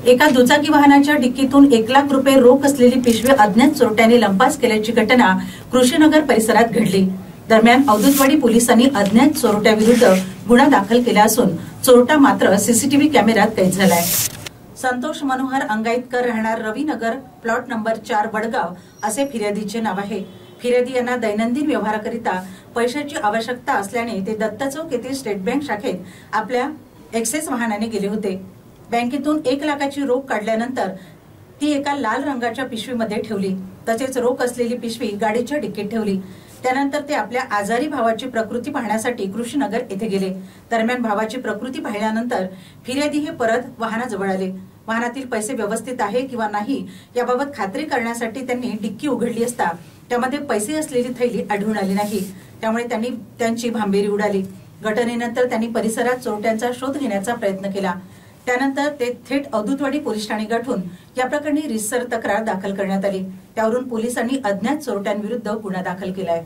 एका दुचाकी वाहनाच्या डिक्कीतून 1 लाख रुपये रोख असलेली पिशवी अज्ञात चोरट्यांनी लंपास केल्याची घटना कृषीनगर परिसरात घडली। दरम्यान औदुतवाडी पोलिसांनी अज्ञात चोरट्याविरुद्ध गुन्हा दाखल केला असून चोरटा मात्र सीसीटीव्ही कॅमेऱ्यात कैद झालाय। संतोष मनोहर अंगाईतकर राहणार रविनगर प्लॉट नंबर 4 वडगाव असे फिर्यादीचे नाव आहे। फिर्यादी यांना दैनंदिन व्यवहाराकरिता पैशाची आवश्यकता असल्याने ते दत्त चौक येथील स्टेट बँक शाखेत आपल्या एक्सेस वाहनाने गेले होते। बँकेतून 1 लाखाची रोख काढल्यानंतर ती एका लाल रंगाच्या पिशवीमध्ये ठेवली। तसेच रोख असलेली पिशवी गाडीच्या डिक्कीत ठेवली। त्यानंतर ते आपल्या आजारी भावाची प्रकृती पाहण्यासाठी कृषीनगर येथे गेले। दरम्यान भावाची प्रकृती पाहिल्यानंतर फिर्यादी हे परत वाहनाजवळ आले। वाहनातील पैसे व्यवस्थित आहे किंवा नाही याबाबत खात्री करण्यासाठी त्यांनी डिक्की उघडली असता त्यामध्ये पैसे असलेली थैली आढळून आली नाही। त्यामुळे त्यांची भांबेरी उडाली। घटनेनंतर त्यांनी परिसरात चोरट्यांचा शोध घेण्याचा प्रयत्न केला। त्यानंतर ते थेट औदुतवाडी पोलीस ठाणे गाठून या प्रकरणी रितसर तक्रार दाखल करण्यात आली। त्यावरून पोलिसांनी अज्ञात चोरट्यांविरुद्ध गुन्हा दाखल केलाय।